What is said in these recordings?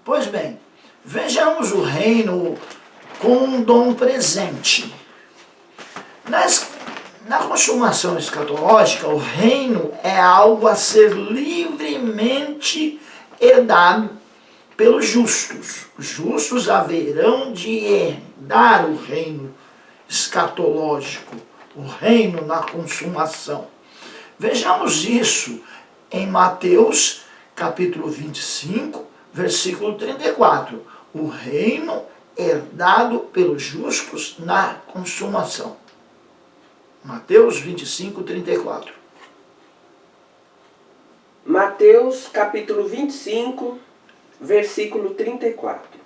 Pois bem, vejamos o reino como um dom presente. Na consumação escatológica, o reino é algo a ser livremente herdado pelos justos. Os justos haverão de herdar o reino escatológico, o reino na consumação. Vejamos isso em Mateus capítulo 25, versículo 34. O reino herdado pelos justos na consumação. Mateus 25, 34. Mateus capítulo 25, versículo 34.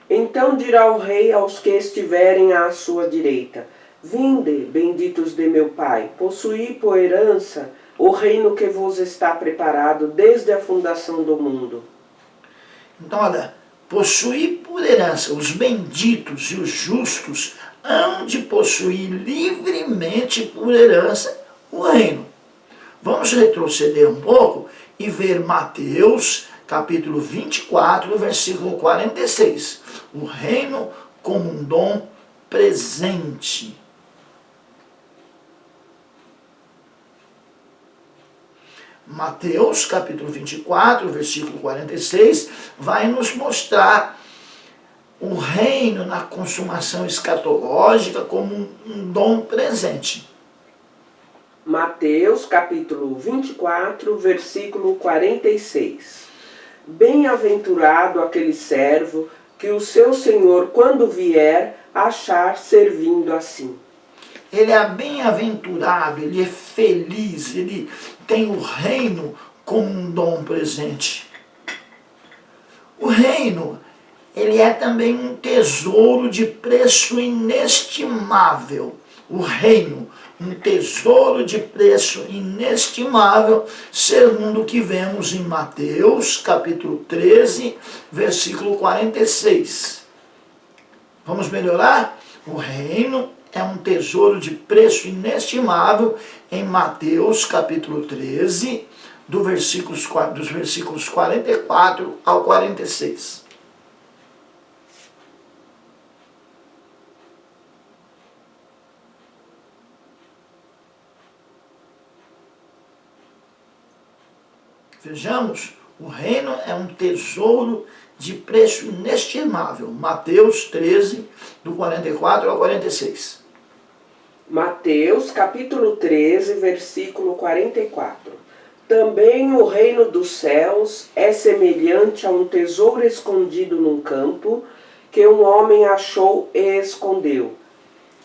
Então dirá o rei aos que estiverem à sua direita: Vinde, benditos de meu Pai, possuí por herança o reino que vos está preparado desde a fundação do mundo. Então, olha, possuir por herança, os benditos e os justos hão de possuir livremente por herança o reino. Vamos retroceder um pouco e ver Mateus capítulo 24, versículo 46. O reino como um dom presente. Mateus capítulo 24, versículo 46, vai nos mostrar o reino na consumação escatológica como um dom presente. Mateus capítulo 24, versículo 46. Bem-aventurado aquele servo que o seu senhor, quando vier, achar servindo assim. Ele é bem-aventurado, ele é feliz, ele tem o reino como um dom presente. O reino, ele é também um tesouro de preço inestimável. O reino, um tesouro de preço inestimável, segundo o que vemos em Mateus, capítulo 13, versículo 46. Vamos melhorar? O reino é um tesouro de preço inestimável em Mateus, capítulo 13, dos versículos 44 ao 46. Vejamos, o reino é um tesouro de preço inestimável. Mateus 13, do 44 ao 46. Mateus capítulo 13, versículo 44. Também o reino dos céus é semelhante a um tesouro escondido num campo, que um homem achou e escondeu.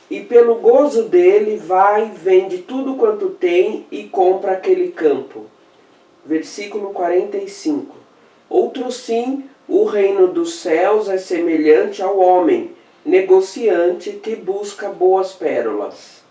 E pelo gozo dele vai, vende tudo quanto tem e compra aquele campo. Versículo 45. Outro sim, o reino dos céus é semelhante ao homem, negociante que busca boas pérolas.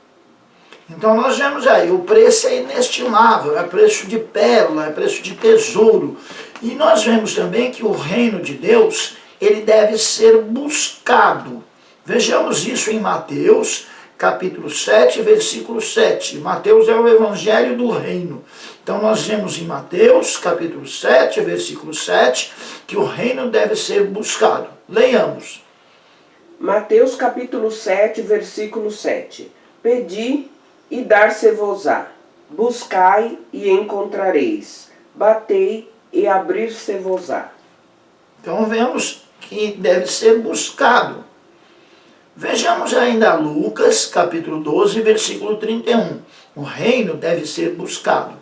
Então nós vemos aí, o preço é inestimável, é preço de pérola, é preço de tesouro. E nós vemos também que o reino de Deus, ele deve ser buscado. Vejamos isso em Mateus, capítulo 7, versículo 7. Mateus é o evangelho do reino. Então nós vemos em Mateus, capítulo 7, versículo 7, que o reino deve ser buscado. Leiamos. Mateus capítulo 7, versículo 7. Pedi e dar-se-vos-á. Buscai e encontrareis. Batei e abrir-se-vos-á. Então vemos que deve ser buscado. Vejamos ainda Lucas, capítulo 12, versículo 31. O reino deve ser buscado.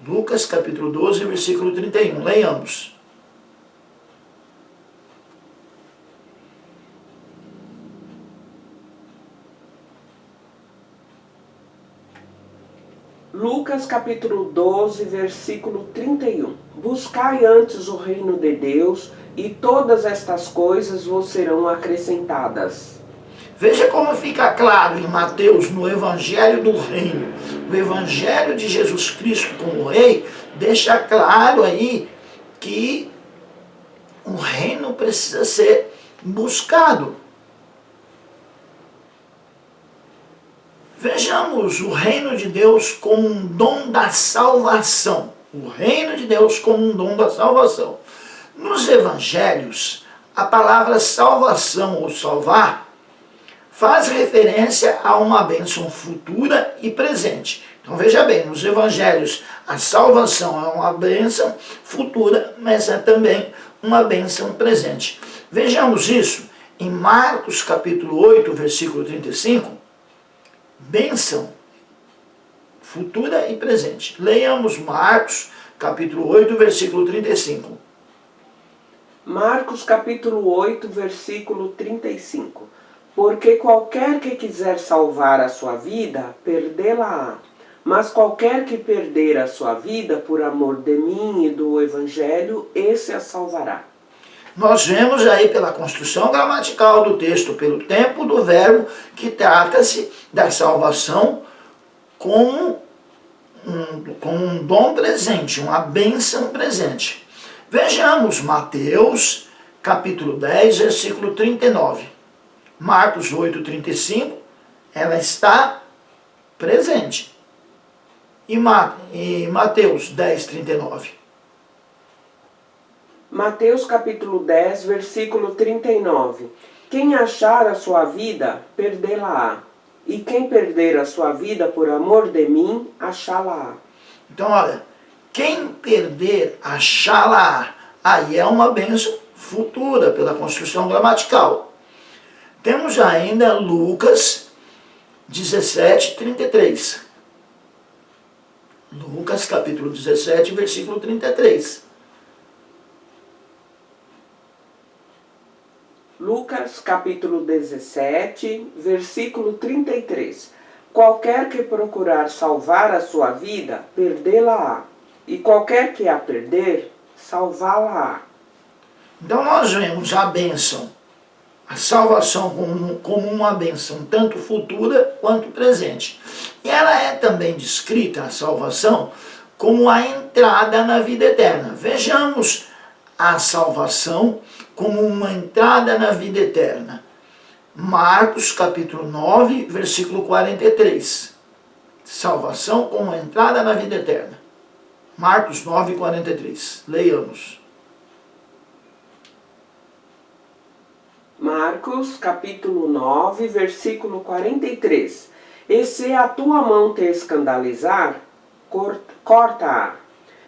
Lucas, capítulo 12, versículo 31. Leiamos. Lucas capítulo 12, versículo 31. Buscai antes o reino de Deus, e todas estas coisas vos serão acrescentadas. Veja como fica claro em Mateus, no Evangelho do Reino. O Evangelho de Jesus Cristo como Rei deixa claro aí que o reino precisa ser buscado. Vejamos o reino de Deus como um dom da salvação. O reino de Deus como um dom da salvação. Nos evangelhos, a palavra salvação ou salvar faz referência a uma bênção futura e presente. Então veja bem, nos evangelhos a salvação é uma bênção futura, mas é também uma bênção presente. Vejamos isso em Marcos capítulo 8, versículo 35, bênção futura e presente. Leiamos Marcos capítulo 8, versículo 35. Marcos capítulo 8, versículo 35. Porque qualquer que quiser salvar a sua vida, perdê-la-á. Mas qualquer que perder a sua vida por amor de mim e do Evangelho, esse a salvará. Nós vemos aí pela construção gramatical do texto, pelo tempo do verbo, que trata-se da salvação como um dom presente, uma bênção presente. Vejamos Mateus, capítulo 10, versículo 39. Marcos 8, 35, ela está presente. E Mateus 10, 39. Mateus capítulo 10, versículo 39. Quem achar a sua vida, perdê-la-á. E quem perder a sua vida por amor de mim, achá-la-á. Então, olha, quem perder, achá-la-á. Aí é uma bênção futura, pela construção gramatical. Temos ainda Lucas 17, 33. Lucas capítulo 17, versículo 33. Lucas capítulo 17, versículo 33. Qualquer que procurar salvar a sua vida, perdê-la-á. E qualquer que a perder, salvá-la-á. Então nós vemos a bênção, a salvação como uma bênção tanto futura quanto presente. E ela é também descrita, a salvação, como a entrada na vida eterna. Vejamos a salvação como uma entrada na vida eterna. Marcos capítulo 9, versículo 43. Salvação como entrada na vida eterna. Marcos 9, 43. Leiamos. Marcos capítulo 9, versículo 43. E se a tua mão te escandalizar, corta-a.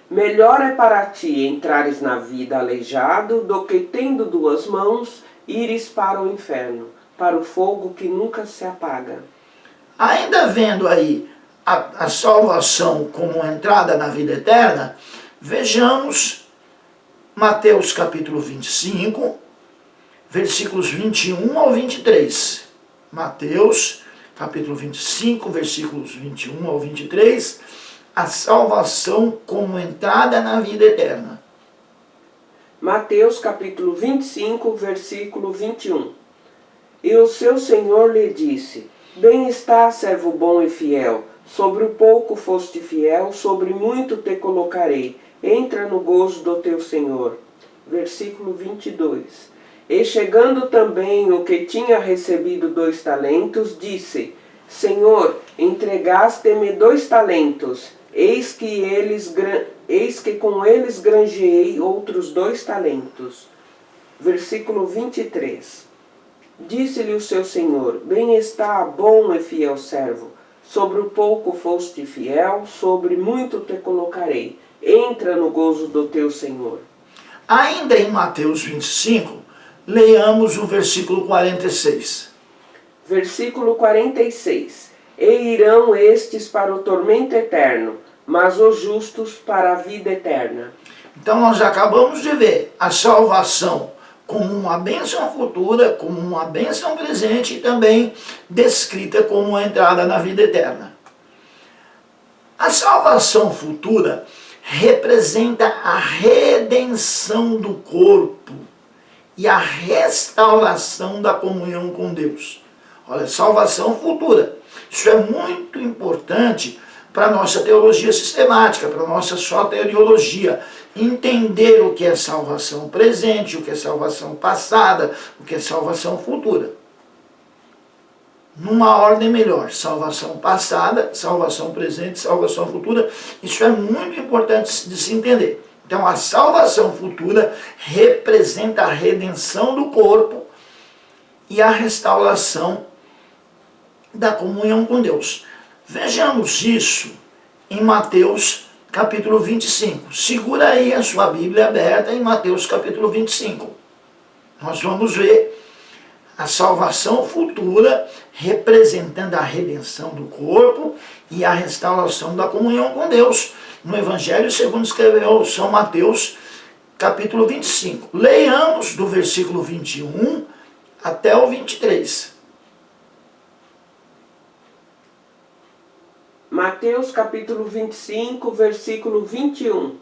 Melhor é para ti entrares na vida aleijado do que, tendo duas mãos, ires para o inferno, para o fogo que nunca se apaga. Ainda vendo aí a salvação como entrada na vida eterna, vejamos Mateus capítulo 25, versículos 21 ao 23. Mateus capítulo 25, versículos 21 ao 23, a salvação como entrada na vida eterna. Mateus capítulo 25, versículo 21. E o seu Senhor lhe disse: Bem está, servo bom e fiel, sobre o pouco foste fiel, sobre muito te colocarei, entra no gozo do teu Senhor. Versículo 22. E chegando também o que tinha recebido 2 talentos, disse: Senhor, entregaste-me 2 talentos, eis que com eles granjeei outros 2 talentos. Versículo 23. Disse-lhe o seu senhor: Bem está, bom e fiel servo, sobre o pouco foste fiel, sobre muito te colocarei, entra no gozo do teu Senhor. Ainda em Mateus 25, leiamos o versículo 46. Versículo 46. E irão estes para o tormento eterno, mas os justos para a vida eterna. Então nós acabamos de ver a salvação como uma bênção futura, como uma bênção presente e também descrita como a entrada na vida eterna. A salvação futura representa a redenção do corpo e a restauração da comunhão com Deus. Olha, salvação futura. Isso é muito importante para a nossa teologia sistemática, para a nossa soteriologia. Entender o que é salvação presente, o que é salvação passada, o que é salvação futura. Numa ordem melhor, salvação passada, salvação presente, salvação futura. Isso é muito importante de se entender. Então a salvação futura representa a redenção do corpo e a restauração da comunhão com Deus. Vejamos isso em Mateus capítulo 25. Segura aí a sua Bíblia aberta em Mateus capítulo 25. Nós vamos ver a salvação futura representando a redenção do corpo e a restauração da comunhão com Deus no Evangelho segundo escreveu São Mateus capítulo 25. Leiamos do versículo 21 até o 23. Mateus capítulo 25, versículo 21.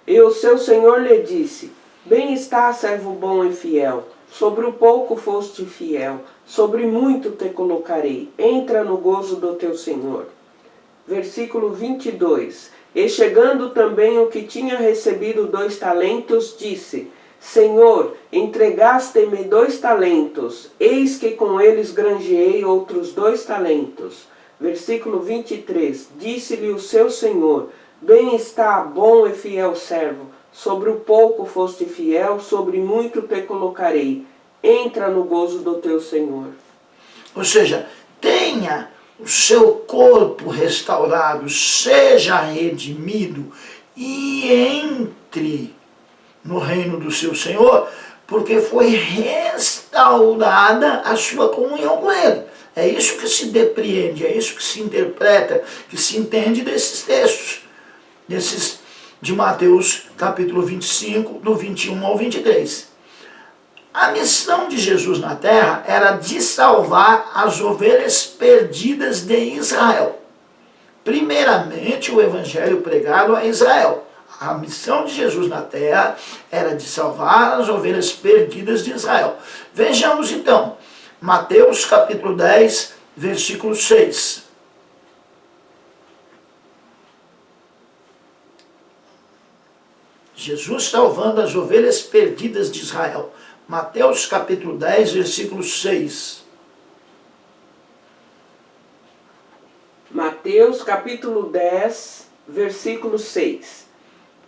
E o seu Senhor lhe disse: Bem está, servo bom e fiel. Sobre o pouco foste fiel, sobre muito te colocarei. Entra no gozo do teu Senhor. Versículo 22. E chegando também o que tinha recebido 2 talentos, disse: Senhor, entregaste-me 2 talentos, eis que com eles granjeei outros 2 talentos. Versículo 23. Disse-lhe o seu Senhor: Bem está, bom e fiel servo. Sobre o pouco foste fiel, sobre muito te colocarei. Entra no gozo do teu Senhor. Ou seja, tenha o seu corpo restaurado, seja redimido e entre no reino do seu Senhor, porque foi restaurada a sua comunhão com Ele. É isso que se depreende, é isso que se interpreta, que se entende desses textos, de Mateus capítulo 25, do 21 ao 23. A missão de Jesus na terra era de salvar as ovelhas perdidas de Israel. Primeiramente, o evangelho pregado a Israel. A missão de Jesus na terra era de salvar as ovelhas perdidas de Israel. Vejamos então, Mateus capítulo 10, versículo 6. Jesus salvando as ovelhas perdidas de Israel. Mateus capítulo 10, versículo 6. Mateus capítulo 10, versículo 6.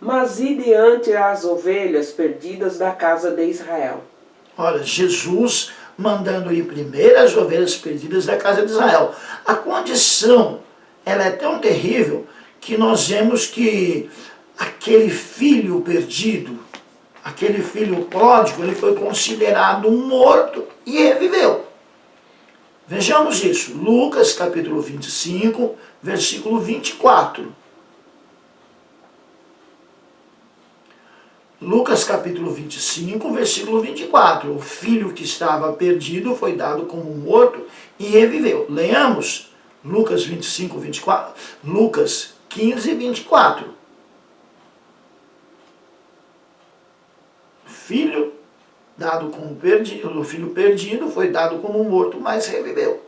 Mas ide ante as ovelhas perdidas da casa de Israel. Olha, Jesus mandando ir primeiro as ovelhas perdidas da casa de Israel. A condição, ela é tão terrível que nós vemos que aquele filho perdido, aquele filho pródigo, ele foi considerado morto e reviveu. Vejamos isso, Lucas capítulo 25, versículo 24. Lucas capítulo 25, versículo 24. O filho que estava perdido foi dado como morto e reviveu. Leamos Lucas 25, 24. Lucas 15, 24. O filho dado como perdido, o filho perdido foi dado como morto, mas reviveu.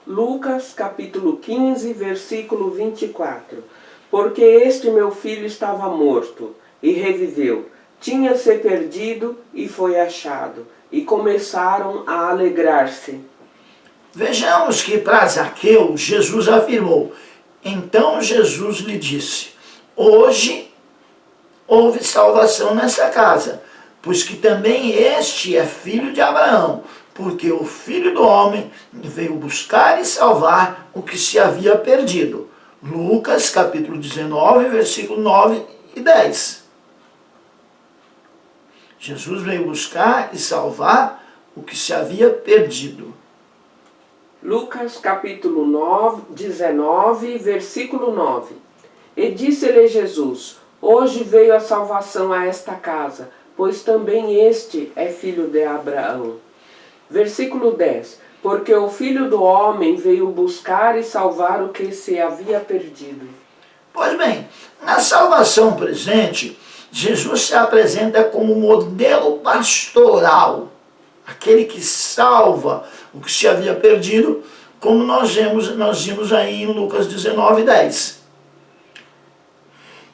Lucas capítulo 15, versículo 24. Porque este meu filho estava morto e reviveu, tinha-se perdido e foi achado, e começaram a alegrar-se. Vejamos que para Zaqueu, Jesus afirmou, então Jesus lhe disse, hoje houve salvação nessa casa, pois que também este é filho de Abraão, porque o Filho do Homem veio buscar e salvar o que se havia perdido. Lucas capítulo 19, versículo 9 e 10. Jesus veio buscar e salvar o que se havia perdido. Lucas capítulo 19, versículo 9. E disse-lhe Jesus, hoje veio a salvação a esta casa, pois também este é filho de Abraão. Versículo 10. Porque o Filho do Homem veio buscar e salvar o que se havia perdido. Pois bem, na salvação presente, Jesus se apresenta como modelo pastoral, aquele que salva o que se havia perdido, como nós vimos aí em Lucas 19, 10.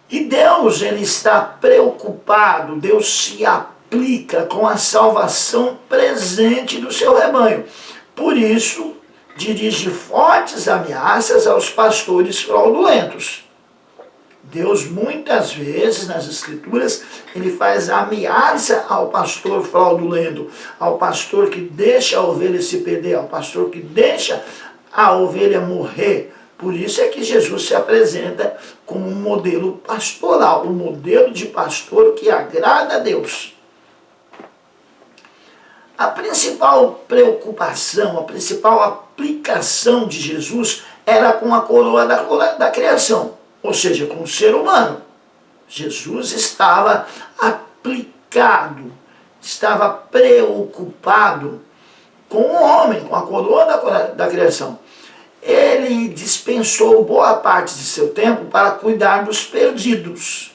E Deus, ele está preocupado, Deus se aplica com a salvação presente do seu rebanho. Por isso, dirige fortes ameaças aos pastores fraudulentos. Deus muitas vezes nas Escrituras, ele faz ameaça ao pastor fraudulento, ao pastor que deixa a ovelha se perder, ao pastor que deixa a ovelha morrer. Por isso é que Jesus se apresenta como um modelo pastoral, um modelo de pastor que agrada a Deus. A principal preocupação, a principal aplicação de Jesus era com a coroa da criação, ou seja, com o ser humano. Jesus estava aplicado, estava preocupado com o homem, com a coroa da criação. Ele dispensou boa parte de seu tempo para cuidar dos perdidos.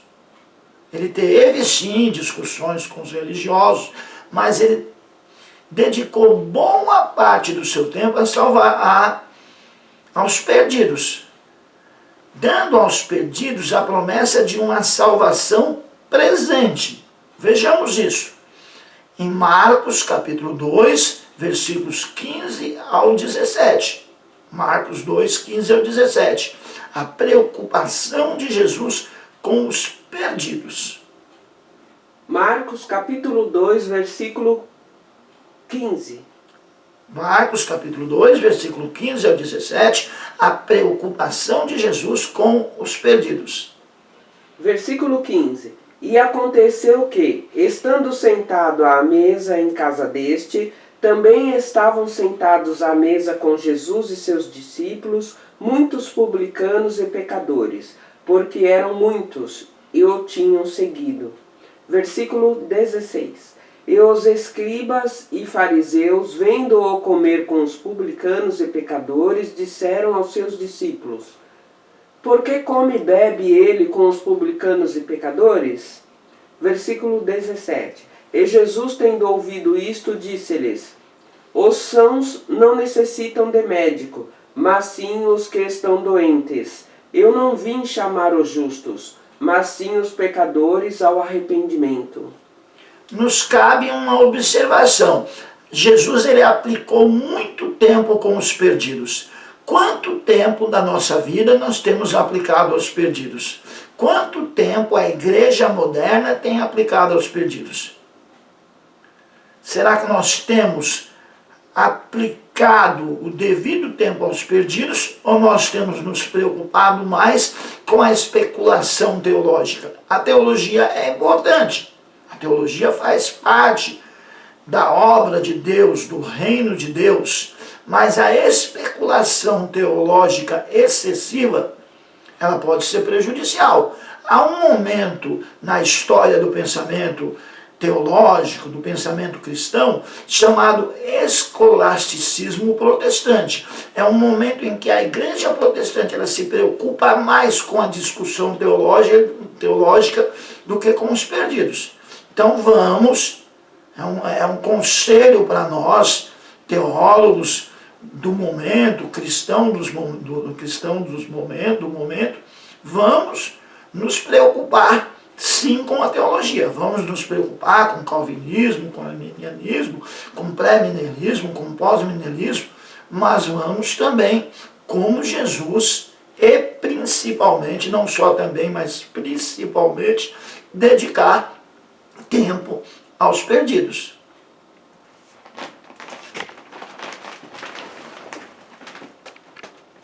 Ele teve, sim, discussões com os religiosos, mas ele dedicou boa parte do seu tempo a salvar aos perdidos, dando aos perdidos a promessa de uma salvação presente. Vejamos isso. Em Marcos capítulo 2, versículos 15 ao 17. Marcos 2, 15 ao 17. A preocupação de Jesus com os perdidos. Marcos capítulo 2, versículo 15. Marcos capítulo 2, versículo 15 ao 17, a preocupação de Jesus com os perdidos. Versículo 15. E aconteceu que, estando sentado à mesa em casa deste, também estavam sentados à mesa com Jesus e seus discípulos, muitos publicanos e pecadores, porque eram muitos e o tinham seguido. Versículo 16. E os escribas e fariseus, vendo-o comer com os publicanos e pecadores, disseram aos seus discípulos: Por que come e bebe ele com os publicanos e pecadores? Versículo 17. E Jesus, tendo ouvido isto, disse-lhes: Os sãos não necessitam de médico, mas sim os que estão doentes. Eu não vim chamar os justos, mas sim os pecadores ao arrependimento. Nos cabe uma observação. Jesus ele aplicou muito tempo com os perdidos. Quanto tempo da nossa vida nós temos aplicado aos perdidos? Quanto tempo a igreja moderna tem aplicado aos perdidos? Será que nós temos aplicado o devido tempo aos perdidos ou nós temos nos preocupado mais com a especulação teológica? A teologia é importante. A teologia faz parte da obra de Deus, do reino de Deus, mas a especulação teológica excessiva, ela pode ser prejudicial. Há um momento na história do pensamento teológico, do pensamento cristão, chamado escolasticismo protestante. É um momento em que a igreja protestante ela se preocupa mais com a discussão teológica do que com os perdidos. Então vamos, é um conselho para nós, teólogos do momento, do momento, vamos nos preocupar sim com a teologia. Vamos nos preocupar com o calvinismo, com o arminianismo, com o pré-milenismo, com o pós-milenismo, mas vamos também, como Jesus, e principalmente, não só também, mas principalmente, dedicar tempo aos perdidos.